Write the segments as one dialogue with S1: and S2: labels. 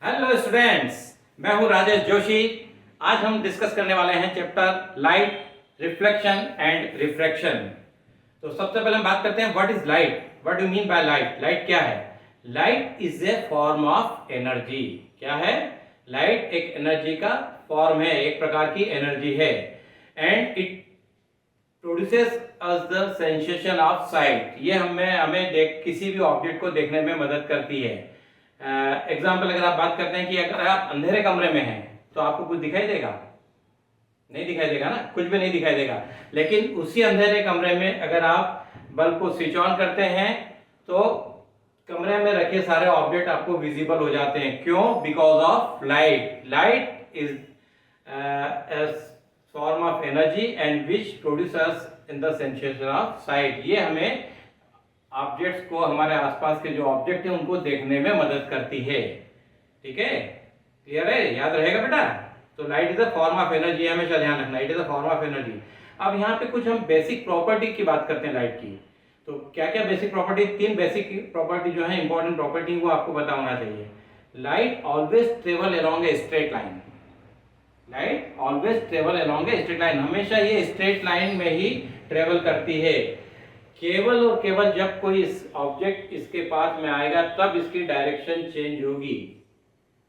S1: Hello students, मैं हूं राजेश जोशी। आज हम डिस्कस करने वाले हैं chapter light, reflection and refraction. तो सबसे पहले हम बात करते हैं what is light. What do mean by light? Light क्या है? Light is a form of energy. क्या है? लाइट एक एनर्जी का फॉर्म है, एक प्रकार की एनर्जी है। And it produces us the sensation of site. ये हमें किसी भी ऑब्जेक्ट को देखने में मदद करती है। एग्जाम्पल अगर आप बात करते हैं कि अगर आप अंधेरे कमरे में हैं तो आपको कुछ दिखाई देगा? नहीं दिखाई देगा ना, कुछ भी नहीं दिखाई देगा। लेकिन उसी अंधेरे कमरे में अगर आप बल्ब को स्विच ऑन करते हैं तो कमरे में रखे सारे ऑब्जेक्ट आपको विजिबल हो जाते हैं। क्यों? Because of light. Light is form of energy and which producers in the sensation of site. ये हमें ऑब्जेक्ट्स को, हमारे आसपास के जो ऑब्जेक्ट है उनको देखने में मदद करती है। ठीक है, क्लियर है? याद रहेगा बेटा। तो light is a form of energy, हमेशा ध्यान रखना, it is a form of energy. अब यहाँ पे कुछ हम बेसिक प्रॉपर्टी की बात करते हैं लाइट की। तो क्या क्या बेसिक प्रॉपर्टी? 3 बेसिक प्रॉपर्टी जो है, इंपॉर्टेंट प्रॉपर्टी, वो आपको पता होना चाहिए। Light always travel along a straight line. Light always travel along a straight line, हमेशा ये स्ट्रेट लाइन में ही ट्रेवल करती है। केवल और केवल जब कोई ऑब्जेक्ट इसके पास में आएगा तब इसकी डायरेक्शन चेंज होगी,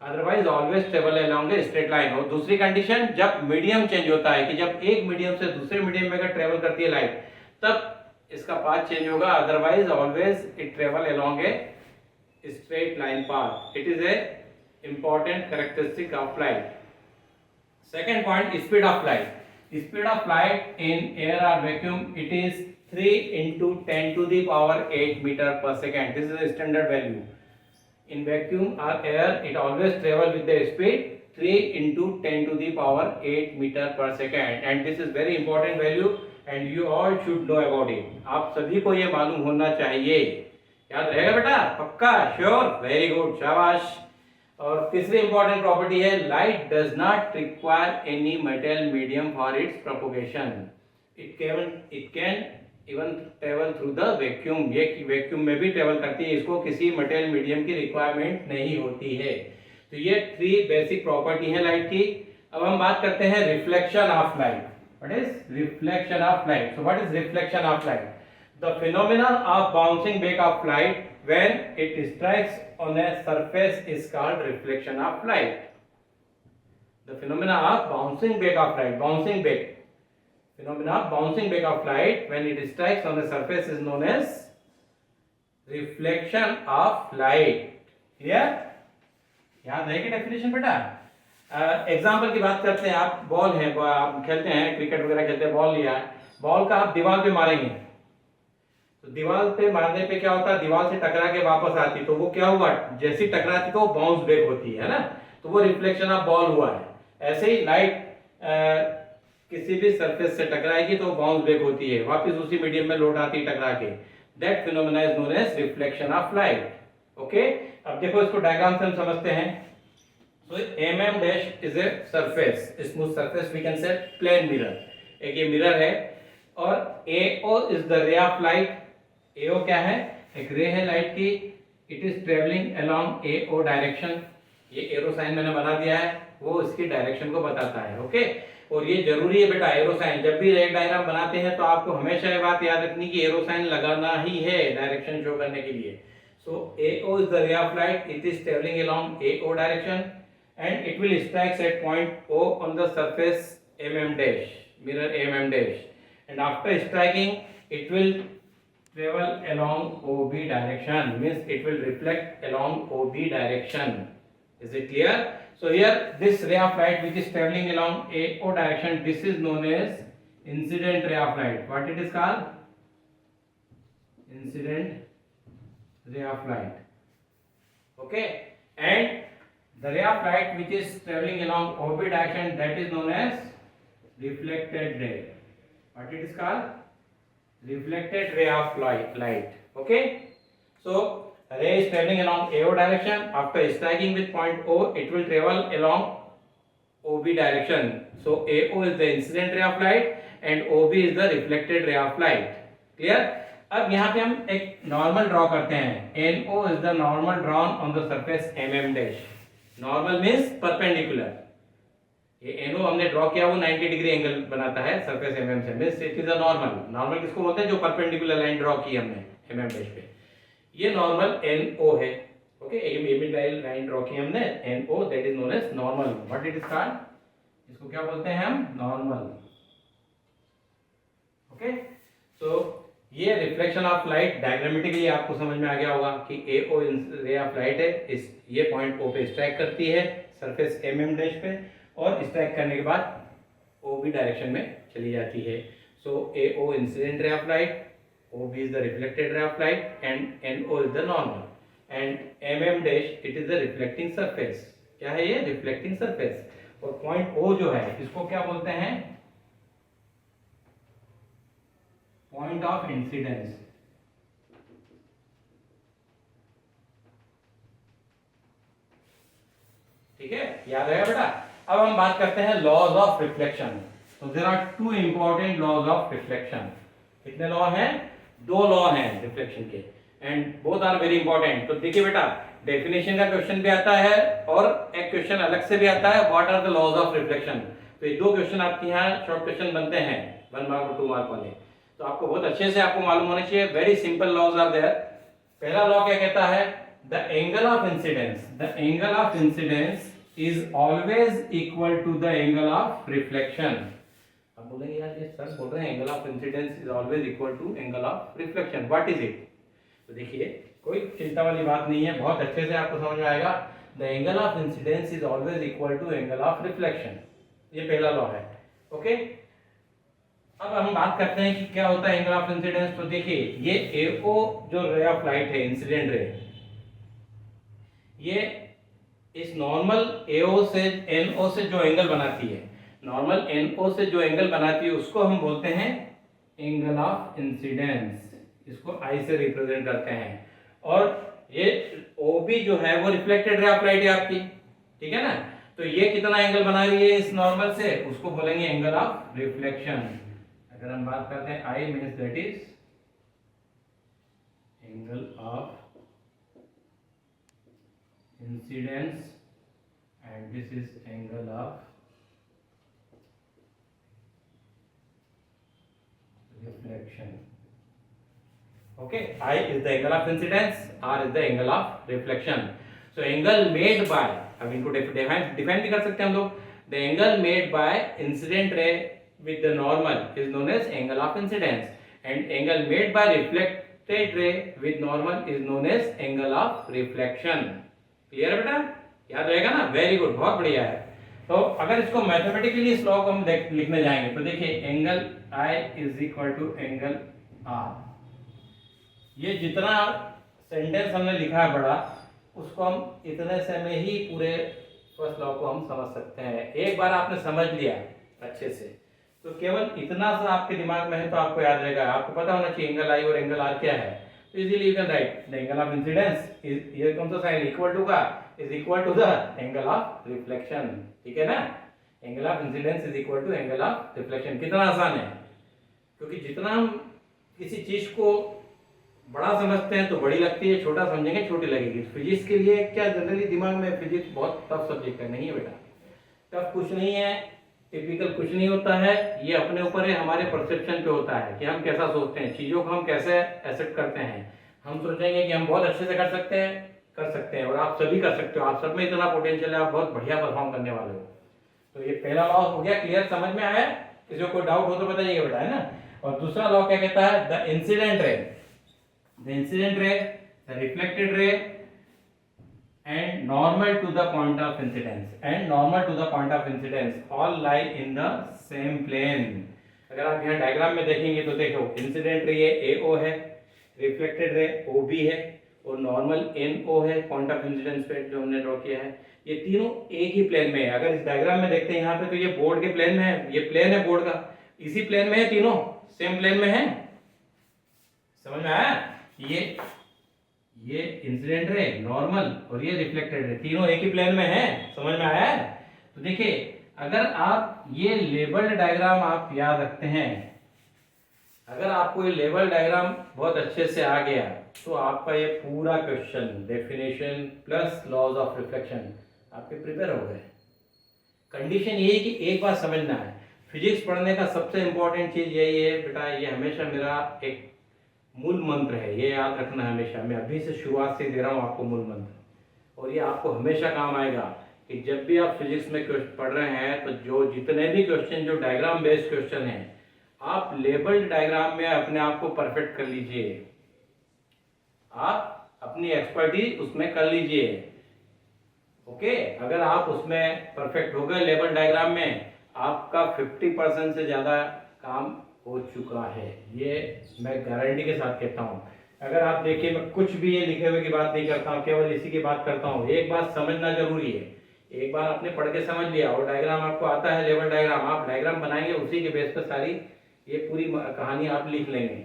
S1: otherwise always travel along a straight line. और दूसरी कंडीशन, जब मीडियम चेंज होता है, कि जब एक मीडियम से दूसरे मीडियम में अगर ट्रेवल करती है लाइट, तब इसका पाथ चेंज होगा, otherwise always it travel along a straight line path. It is a important characteristic of light. Second point, speed of light. Speed of light in air or vacuum, it is 3 into 10 to the power 8 meter per second. This is a standard value. In vacuum or air, it always travel with the speed 3 into 10 to the power 8 meter per second. And this is very important value and you all should know about it. आप सभी को ये मालूम होना चाहिए। याद रहेगा बेटा? पक्का? श्योर? वेरी गुड, शाबाश। और तीसरी इंपॉर्टेंट प्रॉपर्टी है, light does not require any metal medium for its propagation. It can even travel through the vacuum. ये वैक्यूम में भी ट्रेवल करती है, इसको किसी मेटल मीडियम की रिक्वायरमेंट नहीं होती है। तो ये 3 बेसिक प्रॉपर्टी है लाइट की। अब हम बात करते हैं reflection of light. What is reflection of light? So what is reflection of light? The phenomenon of bouncing back of light when it strikes on a surface is called reflection of light. The phenomena of bouncing back of light, phenomena of bouncing back of light when it strikes on the surface is known as reflection of light. Clear? याद रहेगी definition बेटा? Example की बात करते हैं। आप ball है, आप खेलते हैं, क्रिकेट वगैरह खेलते हैं, बॉल लिया है, बॉल का आप दीवार पे मारेंगे तो दीवार पे मारने पे क्या होता है? दीवार से टकरा के वापस आती, तो वो क्या हुआ? जैसी टकराती तो वो बाउंस बैक होती है ना, तो वो रिफ्लेक्शन ऑफ बॉल हुआ है। ऐसे ही लाइट किसी भी सरफेस से टकराएगी तो बाउंस बैक होती है, वापस उसी मीडियम में लौट आती है टकरा के। That phenomena is known as reflection of light. Okay, अब देखो इसको डायग्राम से हम समझते हैं। So mm dash is a surface, smooth surface, we can say plane mirror. एक ये मिरर है और AO is the ray of light. AO क्या है? एक रे है लाइट की। It is travelling along AO direction. ये एरो साइन मैंने बना दिया है, वो इसकी डायरेक्शन को बताता है। ओके, और ये जरूरी है बेटा, एरो साइन। जब भी एक डायग्राम बनाते हैं तो आपको हमेशा ये बात याद रखनी कि एरो साइन लगाना ही है डायरेक्शन शो करने के लिए। सो AO is the ray of light, it is travelling along AO direction and it will strike at point O on the surface mm dash, mirror mm dash, and after striking it will travel along OB direction, means it will reflect along OB direction. Is it clear? So here this ray of light which is traveling along AO direction, this is known as incident ray of light. What it is called? Incident ray of light. Okay, and the ray of light which is traveling along OB direction, that is known as reflected ray. What it is called? Reflected ray of light. Okay, so ray is traveling along AO direction. After striking with point O, it will travel along OB direction. So AO is the incident ray of light and OB is the reflected ray of light. Clear? अब यहाँ पे हम एक normal draw करते हैं। NO is the normal drawn on the surface mm dash. Normal means perpendicular. ये NO हमने draw किया वो 90 डिग्री एंगल बनाता है सरफेस एमएम से, means it is a normal. Normal किसको बोलते हैं? जो परपेंडिकुलर लाइन ड्रॉ की हमने एमएम डैश पे, ये नॉर्मल एनओ है। ओके, एमएम लाइन ड्रॉ की हमने NO, that is known as normal. What it is called? इसको क्या बोलते हैं हम? नॉर्मल। ओके, सो ये रिफ्लेक्शन ऑफ लाइट डायग्रामेटिकली आपको समझ में आ गया होगा कि एओ रे ऑफ लाइट है, इस ये पॉइंट ओ पे स्ट्राइक करती है सरफेस एमएम डैश पे, और स्ट्राइक करने के बाद ओ बी डायरेक्शन में चली जाती है। So AO incident ray of light, O B is the reflected ray of light, and NO is the normal, and MM dash it is the reflecting surface. क्या है ये? Reflecting surface. और point O जो है इसको क्या बोलते हैं? Point of incidence. ठीक है, याद रहेगा बेटा। अब हम बात करते हैं लॉज ऑफ रिफ्लेक्शन। तो there are two important laws of reflection. कितने लॉ हैं? दो लॉ हैं रिफ्लेक्शन के, and both are very important. तो देखिए बेटा, डेफिनेशन का क्वेश्चन भी आता है और एक क्वेश्चन अलग से भी आता है, what are the laws of reflection. तो ये दो क्वेश्चन आपके यहाँ शॉर्ट क्वेश्चन बनते हैं 1 मार्क और 2 मार्क वाले। तो आपको बहुत अच्छे से आपको मालूम होना चाहिए। Very simple laws are there. पहला लॉ क्या कहता है? The angle of incidence, the angle of incidence is always equal to the angle of reflection. अब बोलेंगे यार ये सर बोल रहे हैं angle of incidence is always equal to angle of reflection, what is it? तो देखिए, कोई चिंता वाली बात नहीं है, बहुत अच्छे से आपको समझ में आएगा। The angle of incidence is always equal to angle of reflection, ये पहला लॉ है। ओके, अब हम बात करते हैं कि क्या होता है एंगल ऑफ इंसिडेंस। तो देखिए, ये एओ जो रे ऑफ लाइट है, इंसिडेंट रे, ये इस नॉर्मल एओ से एनओ से जो एंगल बनाती है, नॉर्मल एनओ से जो एंगल बनाती है उसको हम बोलते हैं एंगल ऑफ इंसिडेंस। इसको आई से रिप्रेजेंट करते हैं। और ये ओबी जो है वो रिफ्लेक्टेड रे ऑफ लाइट है आपकी, ठीक है ना। तो ये कितना एंगल बना रही है इस नॉर्मल से, उसको बोलेंगे एंगल ऑफ रिफ्लेक्शन। अगर हम बात करते हैं I means that is angle of incidence and this is angle of reflection. Okay, I is the angle of incidence, R is the angle of reflection. So angle made by, अब इनको define भी कर सकते हैं हम लोग। The angle made by incident ray with the normal is known as angle of incidence, and angle made by reflected ray with normal is known as angle of reflection. Clear बेटा? याद रहेगा ना? वेरी गुड, बहुत बढ़िया है। तो अगर इसको मैथमेटिकली इस लॉ को हम लिखने जाएंगे तो देखिए, angle I is equal to angle R. ये जितना सेंटेंस हमने लिखा है बड़ा, उसको हम इतने से में ही पूरे फर्स्ट लॉ को हम समझ सकते हैं। एक बार आपने समझ लिया अच्छे से तो केवल इतना सा आपके दिमाग में है तो आपको याद रहेगा। आपको पता होना चाहिए एंगल आई और एंगल आर क्या है। तो easily you can write the angle of incidence is, ये कौन सा साइन इक्वल टू का, is equal to the angle of reflection. ठीक है ना, angle of incidence is equal to angle of reflection. कितना आसान है, क्योंकि जितना हम किसी चीज को बड़ा समझते हैं तो बड़ी लगती है, छोटा समझेंगे छोटी लगेगी। फिजिक्स के लिए क्या जनरली दिमाग में फिजिक्स बहुत टफ सब्जेक्ट है, नहीं है बेटा, टफ कुछ नहीं है, टिपिकल कुछ नहीं होता है। ये अपने ऊपर है, हमारे परसेप्शन पे होता है कि हम कैसा सोचते हैं, चीजों को हम कैसे एक्सेप्ट करते हैं। हम सोचेंगे कि हम बहुत अच्छे से कर सकते हैं और आप सभी कर सकते हो, आप सब में इतना पोटेंशियल है, आप बहुत बढ़िया परफॉर्म करने वाले हो। तो ये पहला लॉ हो गया क्लियर, समझ में आया? किसी को कोई डाउट हो तो बताइएगा बेटा, है ना। और दूसरा लॉ क्या कहता है, द इंसिडेंट रे, the reflected ray and normal to the point of incidence all lie in the same plane. अगर आप यहाँ डायग्राम में देखेंगे तो देखो, इंसिडेंट रे AO है, रिफ्लेक्टेड रे OB है और नॉर्मल NO है, पॉइंट ऑफ इंसिडेंस पे जो हमने ड्रॉ किया है। ये तीनों एक ही प्लेन में है। अगर इस डायग्राम में देखते हैं यहाँ पे तो ये बोर्ड के प्लेन में है, ये प्लेन है बोर्ड का, इसी प्लेन में है, तीनों सेम प्लेन में है। समझ में आया? ये इंसिडेंट रे, नॉर्मल और ये रिफ्लेक्टेड रे, तीनों एक ही प्लेन में है। समझ में आया? तो देखिए, अगर आप ये लेबल्ड डायग्राम आप याद रखते हैं, अगर आपको ये लेबल डायग्राम बहुत अच्छे से आ गया तो आपका ये पूरा question definition plus laws of reflection आपके प्रिपेयर हो गए। कंडीशन यही है कि एक बात समझना है, फिजिक्स पढ़ने का सबसे इंपॉर्टेंट चीज यही है बेटा, ये हमेशा मेरा एक मूल मंत्र है, ये याद रखना हमेशा। मैं अभी से शुरुआत से दे रहा हूँ आपको मूल मंत्र, और ये आपको हमेशा काम आएगा कि जब भी आप फिजिक्स में क्वेश्चन पढ़ रहे हैं तो जो जितने भी क्वेश्चन जो डायग्राम बेस्ड क्वेश्चन हैं, आप लेबल्ड डायग्राम में अपने आप को परफेक्ट कर लीजिए, आप अपनी एक्सपर्टीज उसमें कर लीजिए। ओके, अगर आप उसमें परफेक्ट हो गए लेबल डायग्राम में, आपका 50% से ज़्यादा काम हो चुका है, ये मैं गारंटी के साथ कहता हूँ। अगर आप देखिए, मैं कुछ भी ये लिखे हुए की बात नहीं करता हूँ, केवल इसी की बात करता हूँ। एक बात समझना जरूरी है, एक बार आपने पढ़ के समझ लिया और डायग्राम आपको आता है, लेबल डायग्राम, आप डायग्राम बनाएंगे, उसी के बेस पर सारी ये पूरी कहानी आप लिख लेंगे।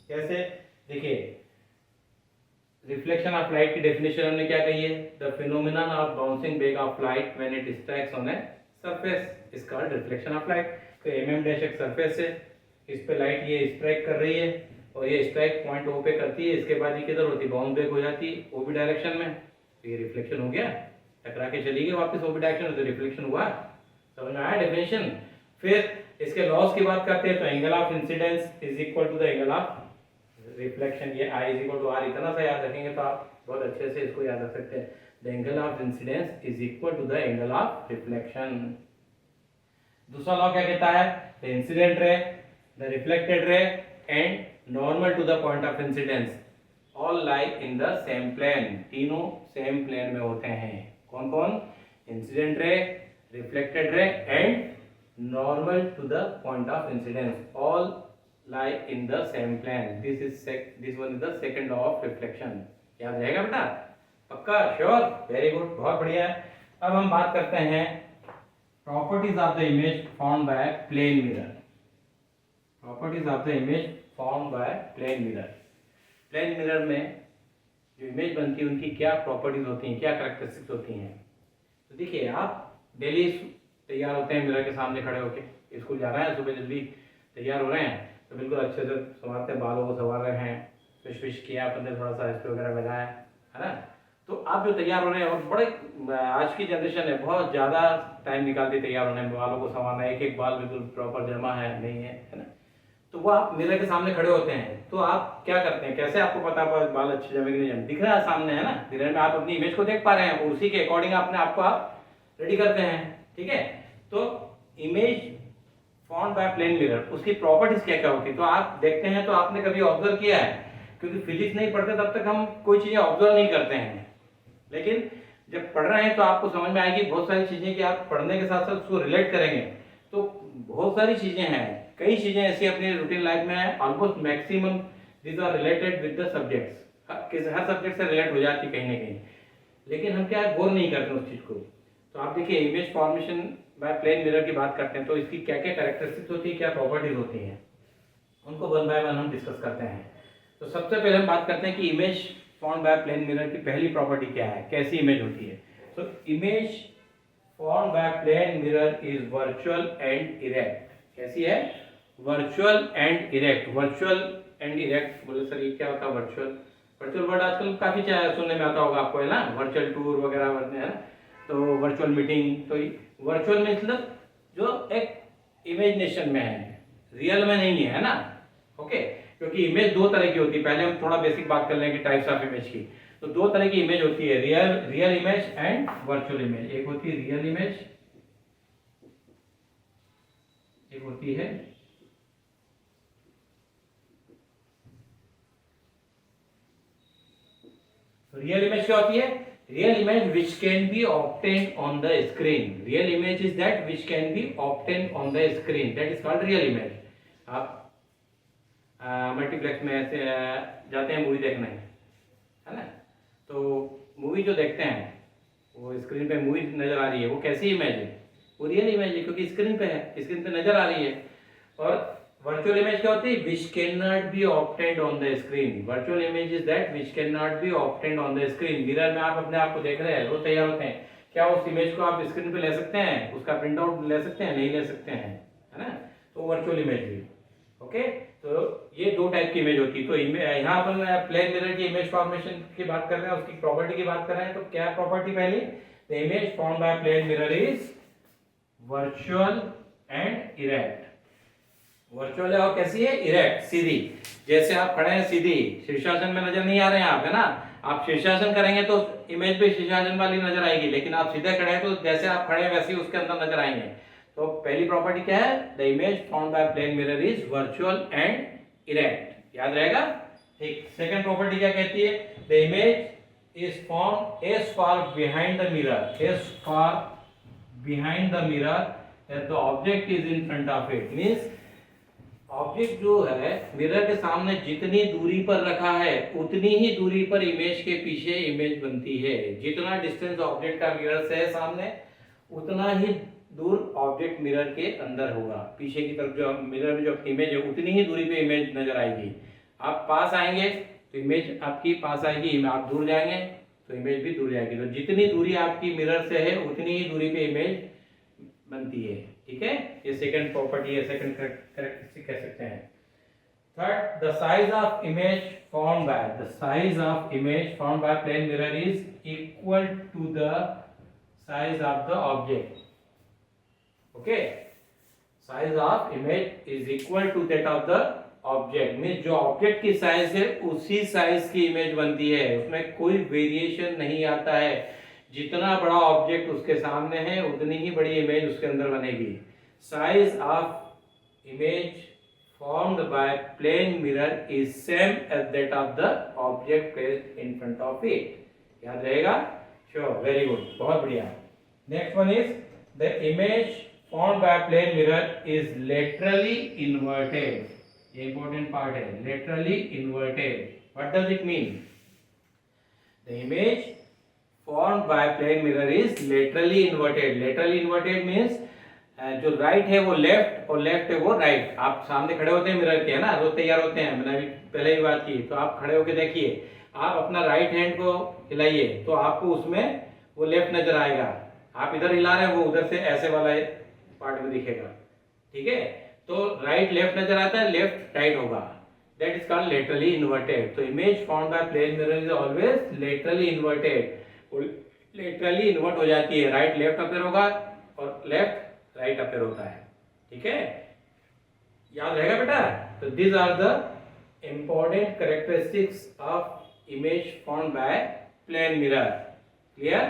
S1: कैसे? देखिए, रिफ्लेक्शन ऑफ लाइट की डेफिनेशन हमने क्या कही है? The phenomenon of bouncing back of light when it strikes on a surface is called reflection of light. तो mm' एक सरफेस है, इस पे लाइट ये स्ट्राइक कर रही है और ये स्ट्राइक पॉइंट ओ पे करती है, इसके बाद ये किधर होती है? बाउंस बैक हो जाती है ओ बी डायरेक्शन में, तो ये रिफ्लेक्शन हो गया, टकरा के चली गई वापस ओ बी डायरेक्शन में, तो रिफ्लेक्शन हुआ। समझ में आया डेफिनेशन? फिर इसके लॉस की बात करते हैं, तो angle of incidence is equal to the angle of reflection. ये I is equal to R, इतना सा याद रखेंगे तो आप बहुत अच्छे से इसको याद रख सकते हैं। The angle of incidence is equal to the angle of reflection. दूसरा लॉ क्या कहता है? The incident ray, the reflected ray and normal to the point of incidence all lie in the same plane. तीनों same plane में होते हैं। कौन कौन? Incident ray, reflected ray and normal to the point of incidence all lie in the same plane. This one is the second law of reflection. याद रहेगा बेटा? पक्का? श्योर? वेरी गुड, बहुत बढ़िया। अब हम बात करते हैं properties of the image formed by plane mirror. Properties of the image formed by plane mirror. Plane mirror में जो इमेज बनती है उनकी क्या प्रॉपर्टीज होती हैं, क्या कैरेक्टरिस्टिक्स होती हैं? तो देखिए, आप डेली तैयार होते हैं मिरर के सामने खड़े होके, स्कूल जा रहे हैं, सुबह जल्दी तैयार हो रहे हैं, तो बिल्कुल अच्छे से संवारते हैं, बालों को संवार रहे हैं, फिश किया अपन ने, थोड़ा सा स्प्रे वगैरह लगाया है ना। तो आप जो तैयार हो रहे हैं, और बड़े आज की जनरेशन है बहुत ज़्यादा टाइम निकालती है तैयार होने में, बालों को संवारना, एक एक बाल बिल्कुल प्रॉपर जमा है नहीं है ना। तो वो आप मिरर के सामने खड़े होते हैं, तो आप क्या करते हैं? कैसे आपको पता बाल अच्छे जमे कि नहीं जमे? दिख रहा है सामने, है ना, मिरर में आप अपनी इमेज को देख पा रहे हैं, और उसी के अकॉर्डिंग अपने आप को आप रेडी करते हैं। ठीक है, तो image formed by plane mirror, उसकी प्रॉपर्टीज क्या क्या होती है? तो आप देखते हैं, तो आपने कभी ऑब्जर्व किया है? क्योंकि फिजिक्स नहीं पढ़ते तब तक हम कोई चीजें ऑब्जर्व नहीं करते हैं, लेकिन जब पढ़ रहे हैं तो आपको समझ में आएगी बहुत सारी चीजें कि आप पढ़ने के साथ साथ उसको रिलेट करेंगे। तो बहुत सारी चीजें हैं, कई चीजें ऐसी अपनी रूटीन लाइफ में है, almost maximum these are related with the subjects. हर सब्जेक्ट से रिलेट हो जाती है कहीं ना कहीं, लेकिन हम क्या गौर नहीं करते उस चीज को। तो आप देखिए, image formation by plane mirror की बात करते हैं, तो इसकी क्या क्या कैरेक्टरिस्टिक्स होती है, क्या प्रॉपर्टीज होती हैं, उनको वन बाय वन हम डिस्कस करते हैं। तो सबसे पहले हम बात करते हैं कि image formed by plane mirror की पहली प्रॉपर्टी क्या है, कैसी इमेज होती है। तो image formed by plane mirror is virtual and erect. कैसी है? Virtual and erect. Virtual and erect बोले सर ये क्या होता है वर्चुअल? वर्चुअल वर्ड आजकल काफी सुनने में आता होगा आपको, है ना, वर्चुअल टूर वगैरह, है ना, तो वर्चुअल मीटिंग। तो वर्चुअल मतलब जो एक इमेजिनेशन में है, रियल में नहीं है ना। ओके, क्योंकि इमेज दो तरह की होती है, पहले हम थोड़ा बेसिक बात कर लेंगे टाइप्स ऑफ इमेज की। तो दो तरह की इमेज होती है, real image and virtual image. एक होती है रियल इमेज, एक होती है रियल इमेज। क्या होती है? Real image which can be obtained on the screen. Real image is that which can be obtained on the screen. That is called real image. आप मल्टीप्लेक्स में ऐसे जाते हैं मूवी देखने, है ना, तो मूवी जो देखते हैं वो स्क्रीन पे मूवी नजर आ रही है, वो कैसी इमेज है? वो रियल इमेज है, क्योंकि स्क्रीन पे है, स्क्रीन पे नजर आ रही है। और वर्चुअल इमेज क्या होती है? Which can not be obtained on the screen. Virtual image is that which can not be obtained on the screen. Mirror में आप अपने आप को देख रहे हैं, रोज तैयार होते हैं, क्या उस इमेज को आप स्क्रीन पे ले सकते हैं? उसका प्रिंट आउट ले सकते हैं? नहीं ले सकते हैं, है ना। तो वर्चुअल इमेज भी। ओके, तो ये दो टाइप की इमेज होती है। तो यहाँ अपन प्लेन मिरर की इमेज फॉर्मेशन की बात कर रहे हैं, उसकी प्रॉपर्टी की बात कर रहे हैं। तो क्या प्रॉपर्टी? पहली, the image formed by plane mirror is virtual and erect. Virtual है और कैसी है? इरेक्ट, सीधी। जैसे आप खड़े हैं सीधी, शीर्षासन में नजर नहीं आ रहे हैं आप, है ना? आप शीर्षासन करेंगे तो इमेज पे शीर्षासन वाली नजर आएगी, लेकिन आप सीधे खड़े हैं तो जैसे आप खड़े हैं वैसे ही उसके अंदर नजर आएंगे। तो पहली प्रॉपर्टी क्या है? The image formed by plane mirror is virtual and erect. याद रहेगा? ठीक। सेकंड प्रॉपर्टी क्या कहती है? The image is form as far behind the mirror, as far behind the mirror that the object is in front of it. Means object जो है mirror के सामने जितनी दूरी पर रखा है उतनी ही दूरी पर इमेज के पीछे इमेज बनती है। जितना डिस्टेंस ऑब्जेक्ट का मिरर से है सामने, उतना ही दूर ऑब्जेक्ट मिरर के अंदर होगा। पीछे की तरफ जो मिरर में जो इमेज है उतनी ही दूरी पे इमेज नजर आएगी। आप पास आएंगे तो इमेज आपकी पास आएगी, आप दूर जाएंगे तो इमेज भी दूर जाएगी। तो जितनी दूरी आपकी मिरर से है उतनी ही दूरी पे इमेज बनती है। ठीक है, ये सेकंड प्रॉपर्टी है, सेकंड कैरेक्टरिस्टिक कह सकते हैं। Third, the size of image formed by, the size of image formed by plane mirror is equal to the size of the object. Okay, size of image is equal to that of the object. Means जो object की size है उसी size की image बनती है, उसमें कोई variation नहीं आता है। जितना बड़ा ऑब्जेक्ट उसके सामने है उतनी ही बड़ी इमेज उसके अंदर बनेगी। Size of image formed by plane mirror is same as that of the object placed in front of it. याद रहेगा? श्योर, वेरी गुड, बहुत बढ़िया। Next one is the image formed by plane mirror is laterally inverted. ये important part है, laterally inverted. What does it mean? The image formed by plane mirror is laterally inverted. Laterally inverted means जो right है वो left और left है वो right. आप सामने खड़े होते हैं मिरर के, है ना, रोज तैयार होते हैं, मैंने अभी पहले ही बात की। तो आप खड़े होके देखिए, आप अपना राइट हैंड को हिलाइए तो आपको उसमें वो लेफ्ट नजर आएगा। आप इधर हिला रहे हैं वो उधर से ऐसे वाला पार्ट में दिखेगा। ठीक है, तो राइट लेफ्ट नजर आता है, लेफ्ट राइट होगा। That is called laterally inverted. तो image formed by plane mirror is always laterally inverted. Laterally invert हो जाती है, राइट लेफ्ट अपेयर होगा और लेफ्ट राइट अपेयर होता है। ठीक है, याद रहेगा बेटा? तो these are the important characteristics of image formed by plane mirror. Clear?